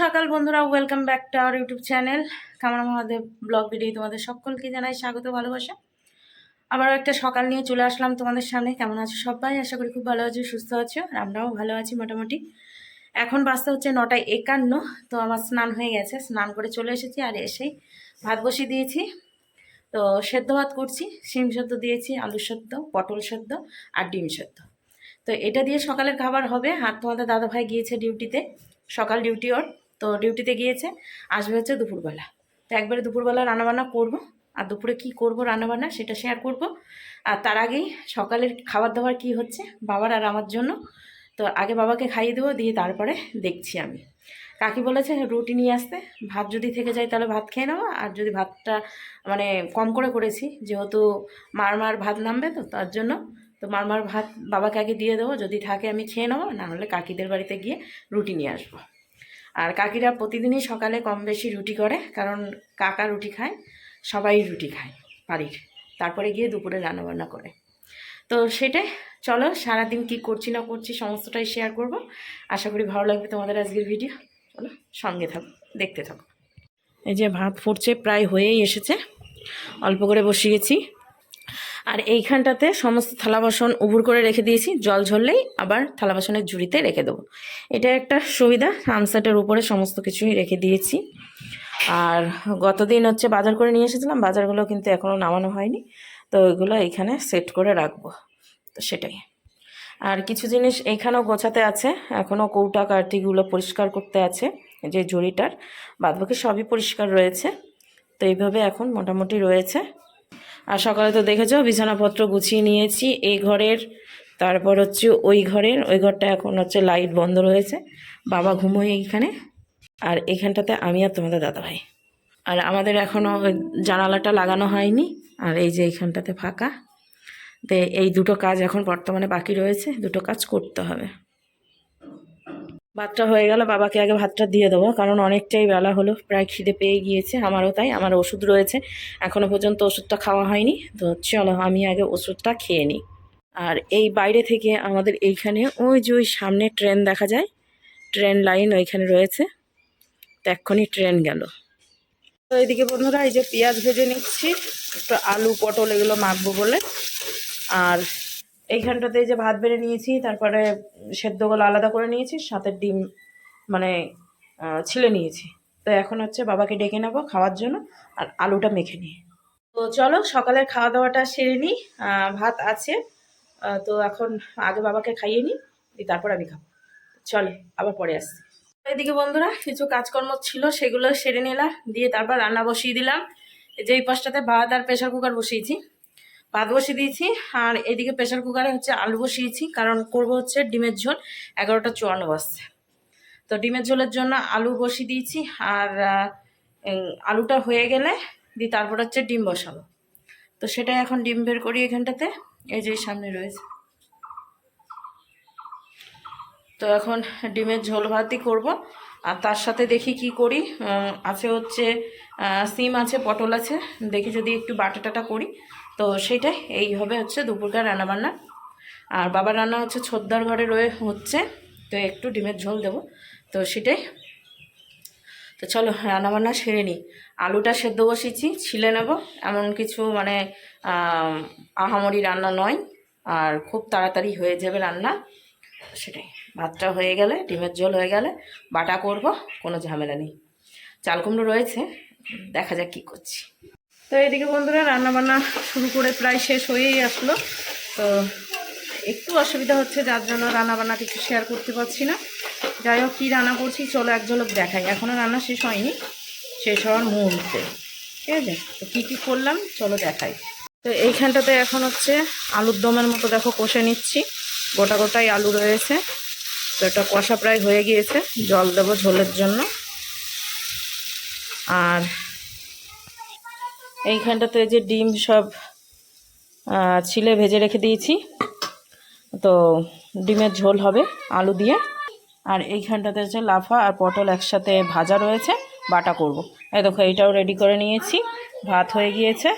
সকাল বন্ধুরা, welcome back to our YouTube channel কামনা মহাদেব ব্লগ ভিডিও। তোমাদের সকলকে জানাই স্বাগত, ভালোবাসা। আবার একটা সকাল নিয়ে চলে আসলাম তোমাদের সামনে। কেমন আছো সবাই? আশা করি খুব ভালো আছো, সুস্থ আছো। আর আমরাও ভালো আছি মোটামুটি। এখন বাজতে হচ্ছে 9:51। তো আমার স্নান হয়ে গেছে, স্নান করে চলে এসেছি। আর এসেই ভাত বসিয়ে দিয়েছি। তো সেদ্ধ ভাত করছি, শিম সেদ্ধ দিয়েছি, আলু সেদ্ধ, পটল সেদ্ধ আর ডিম সেদ্ধ। তো এটা দিয়ে সকালের খাবার হবে। আর তোমাদের দাদাভাই গিয়েছে ডিউটিতে, সকাল ডিউটি ওর। তো ডিউটিতে গিয়েছে, আসবে হচ্ছে দুপুরবেলা। তো একবারে দুপুরবেলা রান্নাবান্না করব। আর দুপুরে কি করব রান্নাবান্না সেটা শেয়ার করব। আর তার আগেই সকালের খাবার দাবার কি হচ্ছে বাবার আর আমার জন্য। তো আগে বাবাকে খাইয়ে দেবো, দিয়ে তারপরে দেখছি আমি। কাকি বলেছে রুটি নিয়ে আসতে, ভাত যদি থেকে যায় তাহলে ভাত খেয়ে নেবো। আর যদি ভাতটা মানে কম করে করেছি, যেহেতু মার ভাত নামবে, তো তার জন্য তো মার ভাত বাবাকে আগে দিয়ে দেবো। যদি থাকে আমি খেয়ে নেবো, না হলে কাকিদের বাড়িতে গিয়ে রুটি নিয়ে আসবো। আর কাকিরা প্রতিদিনই সকালে কম বেশি রুটি করে, কারণ কাকা রুটি খায়, সবাই রুটি খায় বাড়ির। তারপরে গিয়ে দুপুরে রান্নাবান্না করে। তো সেটাই, চলো সারাদিন কি করছি না করছি সমস্তটাই শেয়ার করব। আশা করি ভালো লাগবে তোমাদের আজকের ভিডিও। চলো সঙ্গে থাকো, দেখতে থাকো। এই যে ভাত ফুটছে, প্রায় হয়েই এসেছে, অল্প করে বসিয়েছি। আর এইখানটাতে সমস্ত থালা বাসন উবুর করে রেখে দিয়েছি, জল ঝরলেই আবার থালা বাসনের ঝুড়িতে রেখে দেবো। এটা একটা সুবিধা, সানসেটের উপরে সমস্ত কিছুই রেখে দিয়েছি। আর গতদিন হচ্ছে বাজার করে নিয়ে এসেছিলাম, বাজারগুলো কিন্তু এখনও নামানো হয়নি। তো ওইগুলো এইখানে সেট করে রাখবো। তো সেটাই। আর কিছু জিনিস এইখানেও গোছাতে আছে, এখনও কৌটা কাঠিগুলো পরিষ্কার করতে আছে, যে ঝুড়িটার। বাদবাকি সবই পরিষ্কার রয়েছে। তো এইভাবে এখন মোটামুটি রয়েছে। আর সকালে তো দেখেছো বিছানাপত্র গুছিয়ে নিয়েছি এই ঘরের, তারপর হচ্ছে ওই ঘরের। ওই ঘরটা এখন হচ্ছে লাইট বন্ধ রয়েছে, বাবা ঘুমোয় এইখানে। আর এইখানটাতে আমি আর তোমাদের দাদাভাই। আর আমাদের এখনও জানালাটা লাগানো হয়নি। আর এই যে এইখানটাতে ফাঁকা। তো এই দুটো কাজ এখন বর্তমানে বাকি রয়েছে, দুটো কাজ করতে হবে। ভাতটা হয়ে গেল, বাবাকে আগে ভাতটা দিয়ে দেবো, কারণ অনেকটাই বেলা হলো, প্রায় খিদে পেয়ে গিয়েছে আমারও। তাই আমার ওষুধ রয়েছে, এখনও পর্যন্ত ওষুধটা খাওয়া হয়নি। তো চলো আমি আগে ওষুধটা খেয়ে নিই। আর এই বাইরে থেকে আমাদের এইখানে ওই যে ওই সামনে ট্রেন দেখা যায়, ট্রেন লাইন ওইখানে রয়েছে। তো এক্ষুনি ট্রেন গেল। তো এইদিকে বন্ধুরা এই যে পেঁয়াজ ভেজে নিচ্ছি, একটু আলু পটল এগুলো মাখবো বলে। আর এইখানটাতে এই যে ভাত বেড়ে নিয়েছি, তারপরে সেদ্ধগুলো আলাদা করে নিয়েছি, সাথে ডিম মানে ছিলে নিয়েছি। তো এখন হচ্ছে বাবাকে ডেকে নেবো খাওয়ার জন্য, আর আলুটা মেখে নিই। তো চলো সকালের খাওয়া দাওয়াটা সেরে নিই। ভাত আছে, তো এখন আগে বাবাকে খাইয়ে নিই, তারপর আমি খাবো। চলো আবার পরে আসছি। এদিকে বন্ধুরা কিছু কাজকর্ম ছিল, সেগুলো সেরে নিলাম, দিয়ে তারপর রান্না বসিয়ে দিলাম। যে এই পাশটাতে ভাত আর প্রেশার কুকার বসিয়েছি, ভাত বসিয়ে দিয়েছি। আর এদিকে প্রেশার কুকারে হচ্ছে আলু বসিয়েছি, কারণ করব হচ্ছে ডিমের ঝোল। 11টা 54 বাজছে। তো ডিমের ঝোলের জন্য আলু বসিয়ে দিয়েছি। আর আলুটা হয়ে গেলে দিয়ে তারপর হচ্ছে ডিম বসাবো। তো সেটাই এখন ডিম বের করি এখানটাতে, এই যে সামনে রয়েছে। তো এখন ডিমের ঝোল ভাতই করব। আর তার সাথে দেখি কি করি, আছে হচ্ছে সিম আছে, পটল আছে, দেখি যদি একটু বাটা টাটা করি। তো সেটাই, এই হবে হচ্ছে দুপুরকার রান্নাবান্না। আর বাবার রান্না হচ্ছে ছোদ্দার ঘরে হচ্ছে, তো একটু ডিমের ঝোল দেবো। তো সেটাই। তো চলো রান্নাবান্না সেরে নিই। আলুটা সেদ্ধ বসিয়েছি, ছিলে নেব। এমন কিছু মানে আহামরি রান্না নয়, আর খুব তাড়াতাড়ি হয়ে যাবে রান্না। সেটাই, ভাতটা হয়ে গেলে, ডিমের ঝোল হয়ে গেলে বাটা করব, কোনো ঝামেলা নেই। চাল কুমড়ো রয়েছে, দেখা যাক কী করছি। তো এদিকে বন্ধুরা রান্নাবান্না শুরু করে প্রায় শেষ হয়েই আসলো। তো একটু অসুবিধা হচ্ছে, যার জন্য রান্নাবান্না কিছু শেয়ার করতে পারছি না। যাই হোক, কী রান্না করছি চলো এক ঝলক দেখাই। এখনও রান্না শেষ হয়নি, শেষ হওয়ার মুহূর্তে। ঠিক আছে, তো কী কী করলাম চলো দেখাই। তো এইখানটাতে এখন হচ্ছে আলুর দমের মতো দেখো কষে নিচ্ছি, গোটা গোটাই আলু রয়েছে। তো এটা কষা প্রায় হয়ে গিয়েছে, জল দেবো ঝোলের জন্য। আর এইখানটাতে যে ডিম সব ছিলে ভেজে রেখে দিয়েছি, তো ডিমের ঝোল হবে আলু দিয়ে। আর এইখানটাতে হচ্ছে লাফা আর পটল একসাথে ভাজা রয়েছে, বাটা করব। এই দেখো এইটাও রেডি করে নিয়েছি, ভাত হয়ে গিয়েছে।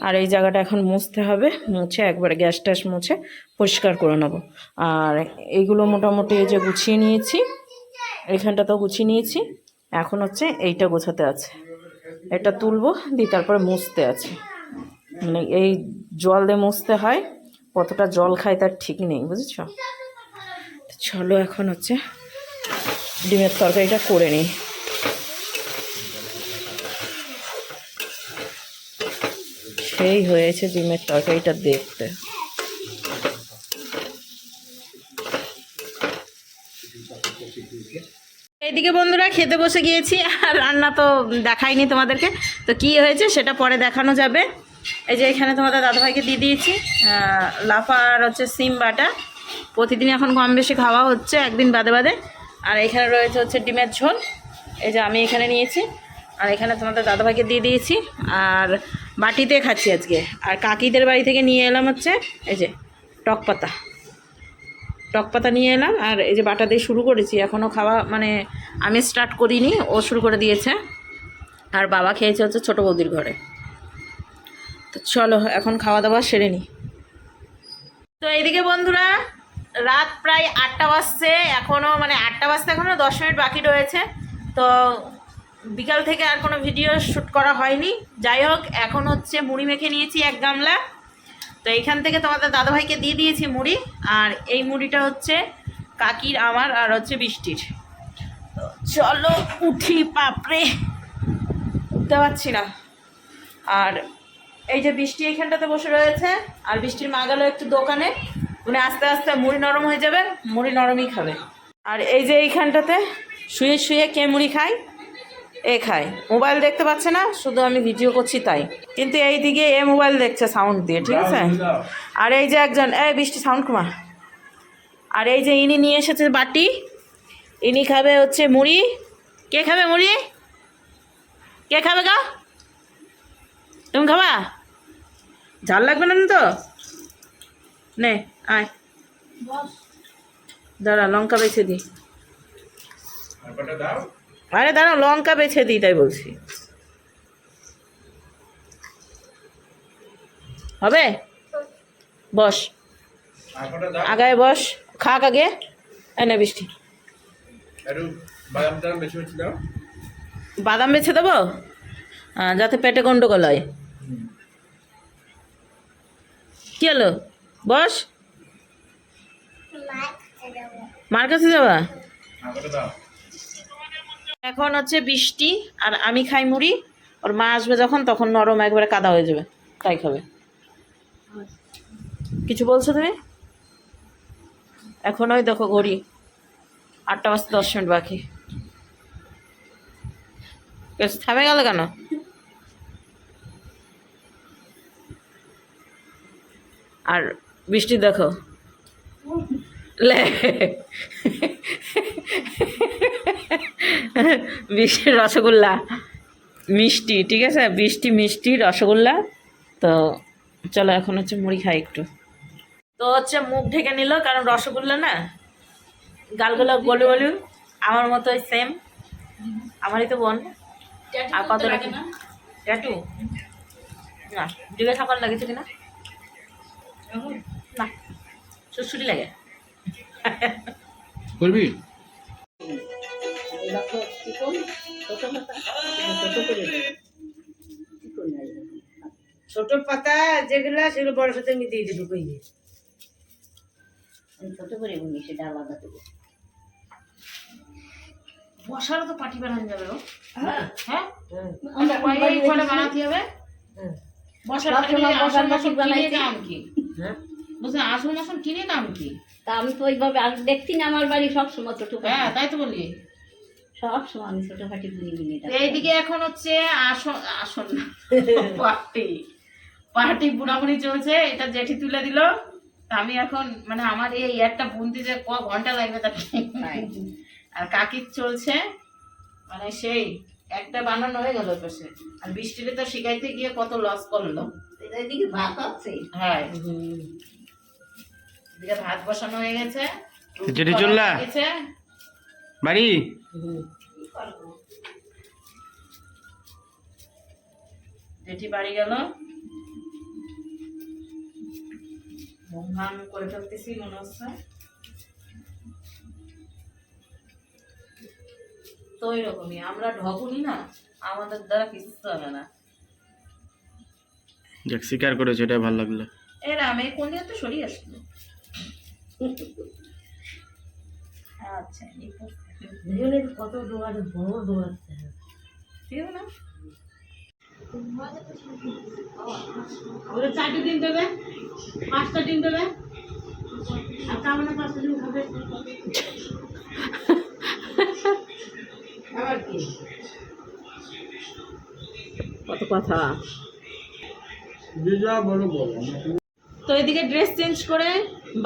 আর এই জায়গাটা এখন মুছতে হবে, মুছে একবারে গ্যাস ট্যাস মুছে পরিষ্কার করে নেব। আর এইগুলো মোটামুটি এই যে গুছিয়ে নিয়েছি, এইখানটাতেও গুছিয়ে নিয়েছি। এখন হচ্ছে এইটা গোছাতে আছে, এটা তুলবো দিয়ে তারপরে মুছতে আছে। মানে এই জল দিয়ে মুছতে হয়, কতটা জল খায় তার ঠিক নেই, বুঝেছ। চলো এখন হচ্ছে ডিমের তরকারিটা করে নিই। সেই হয়েছে ডিমের তরকারিটা দেখতে। এইদিকে বন্ধুরা খেতে বসে গিয়েছি, আর রান্না তো দেখাইনি তোমাদেরকে, তো কি হয়েছে সেটা পরে দেখানো যাবে। এই যে এখানে তোমাদের দাদাভাইকে দিয়ে দিয়েছি লাফা আর হচ্ছে সিম বাটা, প্রতিদিন এখন কম বেশি খাওয়া হচ্ছে, একদিন বাদে বাদে। আর এখানে রয়েছে হচ্ছে ডিমের ঝোল, এই যে আমি এখানে নিয়েছি, আর এখানে তোমাদের দাদাভাইকে দিয়ে দিয়েছি, আর বাটিতে খাচ্ছি আজকে। আর কাকিদের বাড়ি থেকে নিয়ে এলাম হচ্ছে এই যে টক পাতা নিয়ে এলাম, আর এই যে বাটা দিয়ে শুরু করেছি, এখনও খাওয়া মানে আমি স্টার্ট করিনি, ও শুরু করে দিয়েছে। আর বাবা খেয়েছে হচ্ছে ছোটো বৌদির ঘরে। তো চলো এখন খাওয়া দাওয়া সেরে নিই। তো এইদিকে বন্ধুরা রাত প্রায় 8টা বাজছে, এখনও মানে 8টা বাজতে এখনও 10 মিনিট বাকি রয়েছে। তো বিকাল থেকে আর কোনো ভিডিও শ্যুট করা হয়নি। যাই হোক, এখন হচ্ছে মুড়ি মেখে নিয়েছি 1 গামলা। তো এইখান থেকে তোমাদের দাদাভাইকে দিয়ে দিয়েছি মুড়ি, আর এই মুড়িটা হচ্ছে কাকির, আমার আর হচ্ছে বৃষ্টির। তো চলো উঠি, বাপরে উঠতে পারছি না। আর এই যে বৃষ্টি এইখানটাতে বসে রয়েছে, আর বৃষ্টির মা গেল একটু দোকানে, মানে আস্তে আস্তে মুড়ি নরম হয়ে যাবে, মুড়ি নরমই খাবে। আর এই যে এইখানটাতে শুয়ে শুয়ে কে মুড়ি খায়, এ খায়, মোবাইল দেখতে পাচ্ছে না, শুধু আমি ভিডিও করছি তাই, কিন্তু এই দিকে এ মোবাইল দেখছে সাউন্ড দিয়ে, ঠিক আছে। আর এই যে একজন, বৃষ্টি সাউন্ড কমা। আর এই যে ইনি নিয়ে এসেছে বাটি, ইনি খাবে হচ্ছে মুড়ি। কে খাবে মুড়ি? কে খাবে গা? তুমি খাবা? ঝাল লাগবে না তো? নে আয়, দাঁড়া লঙ্কা বেছে দিই। আরে দাঁড়া লঙ্কা বেছে দিই, তাই বলছি। হবে? বস, আগায় বস, খাক আগে। এনে বৃষ্টি বাদাম বেছে দেবো, যাতে পেটে গন্ডগোল হয়। কি হলো? বস, মার কাছে যাবা? এখন হচ্ছে বৃষ্টি আর আমি খাই মুড়ি, ওর মা আসবে যখন তখন নরম একবারে কাদা হয়ে যাবে, তাই খাবে। কিছু বলছো তুমি? এখন ওই দেখো ঘড়ি 8টা বাজতে 10 মিনিট বাকি। থামে গেল কেন? আর বৃষ্টি দেখো বৃষ্টির রসগোল্লা মিষ্টি, ঠিক আছে, বৃষ্টি মিষ্টি রসগোল্লা। তো চলো এখন হচ্ছে মুড়ি খাই একটু। তো হচ্ছে মুখ ঢেকে নিল, কারণ রসগোল্লা না, গালগুলো গলু গলু, আমার মতোই সেম, আমারই তো বোন। আর কত লাগে না ট্যাটু না, দিকে থাকার লাগেছে কিনা না, সুড়সুড়ি লাগে করবি। ছোট পাতা যেগুলা সেগুলো বড় সাথে আমি দিয়ে দেবো, কই ছোট করে বলি সেটা আলাদা দেবো। বসারও তো পাটি বানানো যাবে। হ্যাঁ হ্যাঁ, বানাতে হবে। বসার আসল মাসন কিনে দাম কি? বলছেন আসল মাসন কিনে দাম কি? তা আমি তো ওইভাবে দেখছি না, আমার বাড়ি সবসময় ছোট। হ্যাঁ তাই তো বলি, সবসময় আমি ছোট পাটি বুনি। এইদিকে এখন হচ্ছে আসন আসন পাটি পাটি বুড়াবুড়ি চলছে, এটা জেঠি তুলে দিল। আমি এখন মানে আমার এই একটা বুনতে যে ক ঘন্টা লাগবে তার ঠিক নাই। আর কাকির চলছে, মানে সেই একটা বানানো হয়ে গেল পাশে, আর বৃষ্টিতে তো শিখাইতে গিয়ে কত লস করলো। এদিকে ভাত আছে, হ্যাঁ এদিকে ভাত বসানো হয়ে গেছে, জেঠি চললা বাড়ি। জেঠি বাড়ি গেল, ঘুম করে ফেলতেছি মনে হচ্ছে। তো ওই রকমই, আমরা ঢকুনি না, আমাদের দ্বারা কিচ্ছু হবে না। যাক, স্বীকার করেছো, এটাই ভালো লাগলো। এরা আমি কোন দিকে তো সরিয়ে আসলো। আচ্ছা কত ডোয়ার বড় ডোয়ার ঠিক আছে না? ওরা 4টে ডিম দেবে, 5টা ডিম দেবে, আর কামনা 5টা ডিম খাবে। আবার কি কত কথা। তো এদিকে ড্রেস চেঞ্জ করে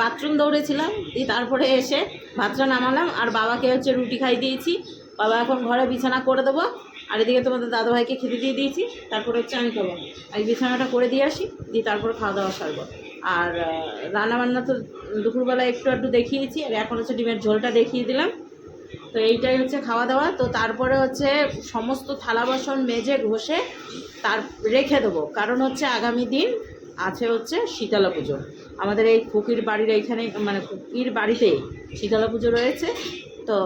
বাথরুম দৌড়েছিলাম, দিয়ে তারপরে এসে ভাতটা নামালাম, আর বাবাকে হচ্ছে রুটি খাই দিয়েছি। বাবা এখন ঘরে বিছানা করে দেবো, আর এদিকে তোমাদের দাদাভাইকে খেতে দিয়ে দিয়েছি। তারপরে হচ্ছে আমি খাবো, আর বিছানাটা করে দিয়ে আসি, দিয়ে তারপরে খাওয়া দাওয়া সারবো। আর রান্নাবান্না তো দুপুরবেলা একটু দেখিয়েছি, আর এখন হচ্ছে ডিমের ঝোলটা দেখিয়ে দিলাম। তো এইটাই হচ্ছে খাওয়া দাওয়া। তো তারপরে হচ্ছে সমস্ত থালা বাসন মেজে ঘষে তার রেখে দেবো, কারণ হচ্ছে আগামী দিন আছে হচ্ছে শীতলা পুজো। আমাদের এই ফকির বাড়ির এইখানে, মানে ফকির বাড়িতেই শীতলা পুজো রয়েছে। তো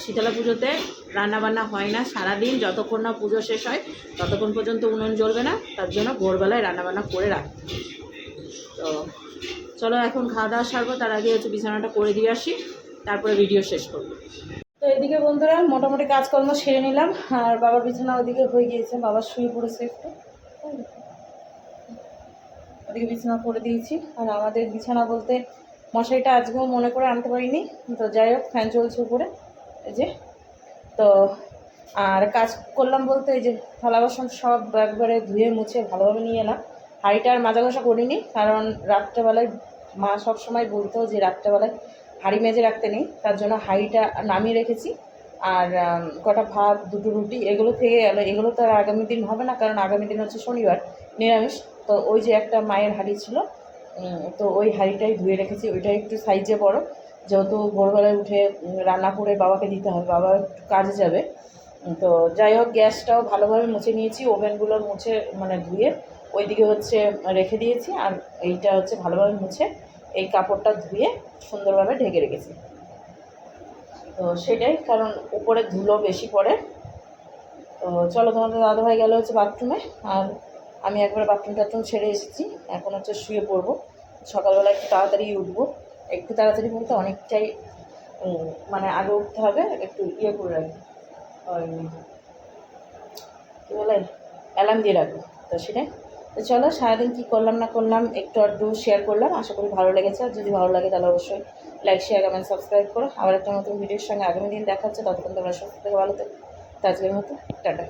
শীতলা পুজোতে রান্নাবান্না হয় না সারাদিন, যতক্ষণ না পুজো শেষ হয় ততক্ষণ পর্যন্ত উনুন জ্বলবে না, তার জন্য ভোরবেলায় রান্নাবান্না করে রাখি। তো চলো এখন খাওয়া দাওয়া সারবো, তার আগে হচ্ছে বিছানাটা করে দিয়ে আসি, তারপরে ভিডিও শেষ করবো। তো এদিকে বন্ধুরা মোটামুটি কাজকর্ম সেরে নিলাম, আর বাবার বিছানা ওদিকে হয়ে গিয়েছে, বাবা শুয়ে পড়েছে একটু, ওদিকে বিছানা করে দিয়েছি। আর আমাদের বিছানা বলতে মশারিটা আজকেও মনে করে আনতে পারিনি, তো যাই হোক ফ্যান চলছে উপরে, এই যে। তো আর কাজ করলাম বলতে এই যে থালা বাসন সব একবারে ধুয়ে মুছে ভালোভাবে নিয়ে এলাম। হাঁড়িটা আর মাজা ঘষা করিনি, কারণ রাত্রেবেলায় মা সব সময় বলতো যে রাত্রেবেলায় হাঁড়ি মেজে রাখতে নেই, তার জন্য হাঁড়িটা নামিয়ে রেখেছি। আর কটা ভাত, 2টো রুটি এগুলো থেকে গেলো, এগুলো তো আর আগামী দিন হবে না, কারণ আগামী দিন হচ্ছে শনিবার, নিরামিষ। তো ওই যে একটা মায়ের হাঁড়ি ছিল, তো ওই হাঁড়িটাই ধুয়ে রেখেছি, ওইটাই একটু সাইজে বড়, যেহেতু ভোরবেলায় উঠে রান্না করে বাবাকে দিতে হবে, বাবা একটু কাজে যাবে। তো যাই হোক গ্যাসটাও ভালোভাবে মুছে নিয়েছি, ওভেনগুলো মুছে মানে ধুয়ে ওইদিকে হচ্ছে রেখে দিয়েছি, আর এইটা হচ্ছে ভালোভাবে মুছে এই কাপড়টা ধুয়ে সুন্দরভাবে ঢেকে রেখেছি। তো সেটাই, কারণ উপরে ধুলো বেশি পড়ে। তো চলো, তোমাদের দাদাভাই গেলে হচ্ছে বাথরুমে, আর আমি একবার বাথরুম টাথরুম ছেড়ে এসেছি, এখন হচ্ছে শুয়ে পড়বো। সকালবেলা একটু তাড়াতাড়ি উঠবো, একটু তাড়াতাড়ি বলতে অনেকটাই মানে আগে উঠতে হবে, একটু ইয়ে করে রাখি, ওই কী বলে অ্যালার্ম দিয়ে রাখবো। তো সেটাই। তো চলো, সারাদিন কী করলাম না করলাম একটু শেয়ার করলাম, আশা করি ভালো লেগেছে। আর যদি ভালো লাগে তাহলে অবশ্যই লাইক, শেয়ার, কমেন্ট, সাবস্ক্রাইব করো। আবার একটা নতুন ভিডিওর সঙ্গে আগামী দিন দেখা হচ্ছে, ততক্ষণ তোমরা সুস্থ থেকে ভালো থেকো। তো আজকের মতো টাটা।